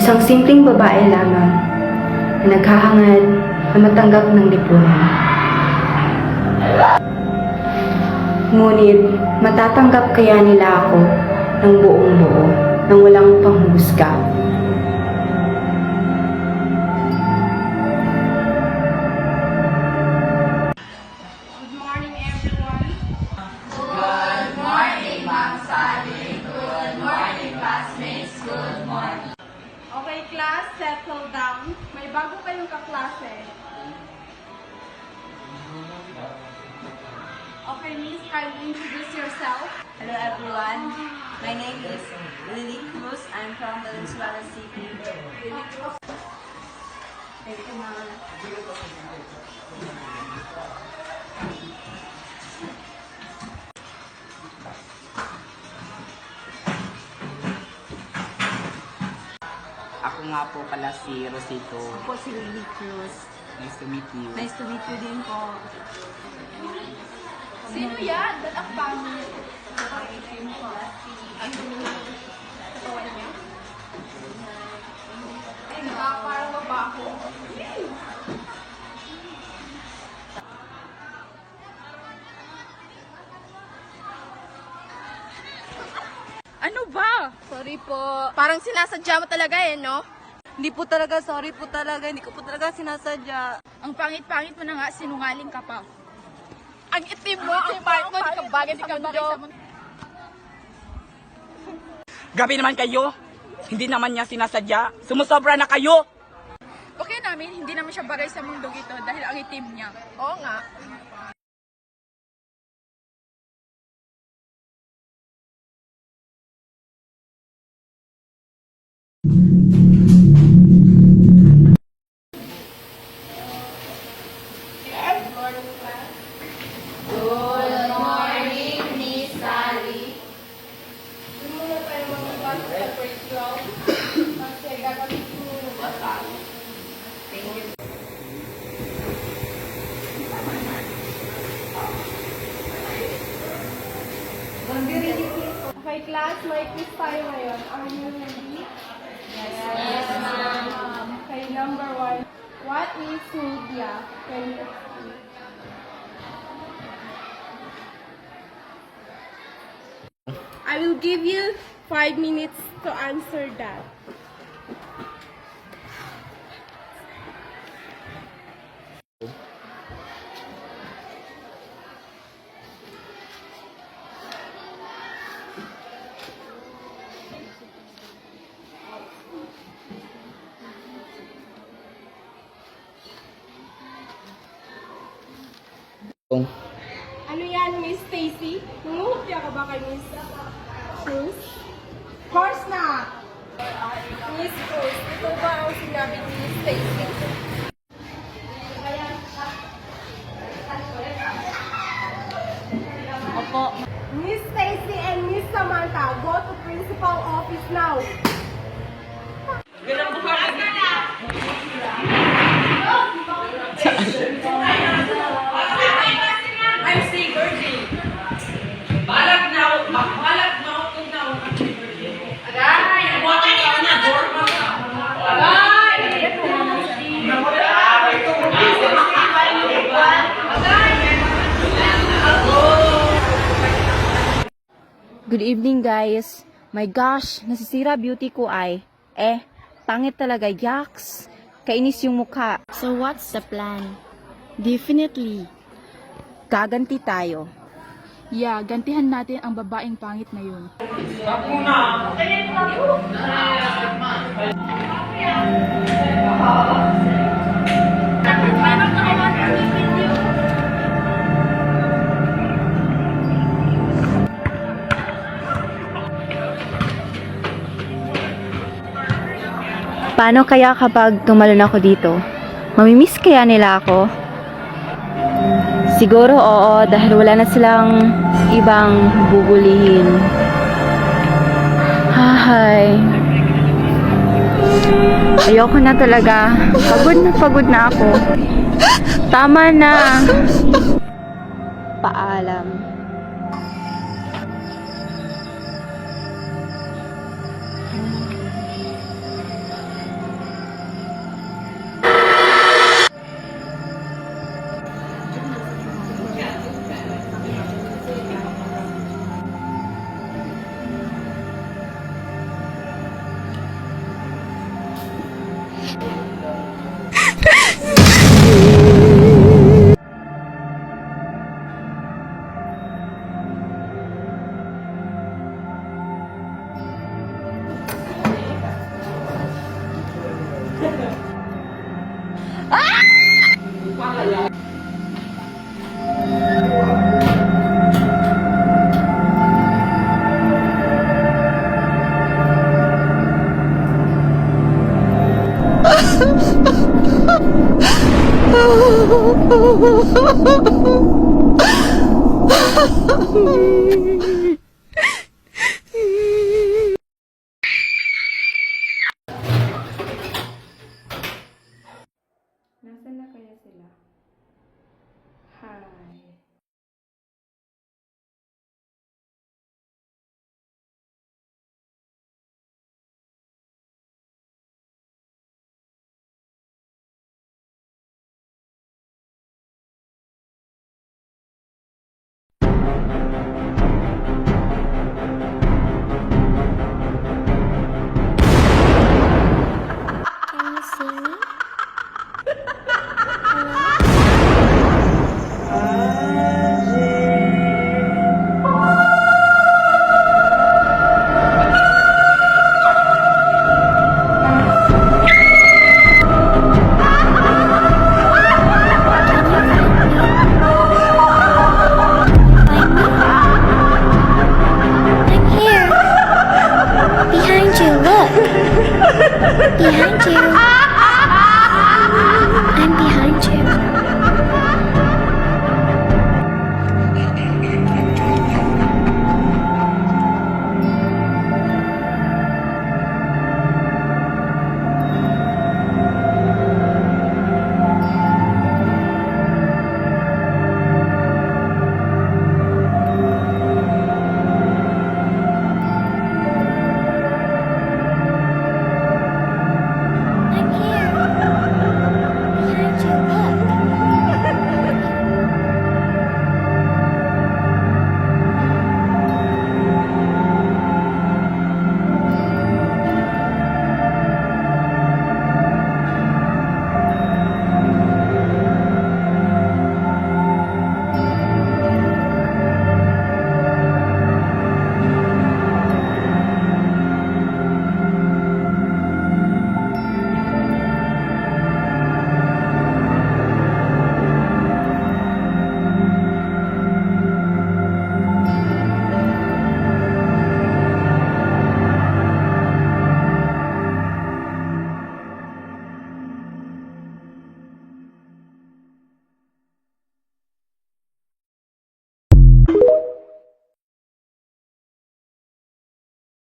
Isang simpleng babae lamang na naghahangad na matanggap ng lipunan. Ngunit matatanggap kaya nila ako ng buong buo nang walang panghusga. Good morning, everyone. Good morning, Ma'am Sally. Good morning, classmates. Good morning. Okay, class, settle down. May bago kayong kaklase. Okay, Miss, kindly introduce yourself. Hello everyone, my name is Lily Cruz. I'm from Valenzuela City. Thank you, ma'am. Ako nga po pala si Rosito. Ako si Lily Cruz. Nice to meet you. Nice to meet you din po. Sino yan? Ba't ang pangit? Ay, parang mabaho. Ano ba? Sorry po. Parang sinasadya mo talaga no? Hindi po talaga, sorry po talaga. Hindi ko po talaga sinasadya. Ang pangit-pangit mo na nga, sinungaling ka pa. Ang itim mo, ang pangit mo, di ka bagay sa mundo. Gabi naman kayo. Hindi naman niya sinasadya. Sumusobra na kayo. Okay namin, hindi naman siya bagay sa mundo ito dahil ang itim niya. Oo nga. Okay, class, may quiz tayo ngayon. Are you ready? Yes, ma'am. Okay, number 1. What is media? Can you explain? I will give you 5 minutes to answer that. Ano yan, Miss Stacy? Nangungupya ka ba kay Miss Cruz? Of course not! Miss Cruz, ito ba ang sinabi ni Miss Stacy? Opo. Miss Stacy and Miss Samantha, go to principal office now. Good evening guys. My gosh, nasisira beauty ko ay. Pangit talaga, yaks. Kainis yung mukha. So what's the plan? Definitely. Gaganti tayo. Yeah, gantihan natin ang babaeng pangit na yun. Paano kaya kapag tumalon ako dito? Mamimiss kaya nila ako? Siguro oo, dahil wala na silang ibang bubulihin. Hahay. Ayoko na talaga. Pagod na ako. Tama na. Paalam.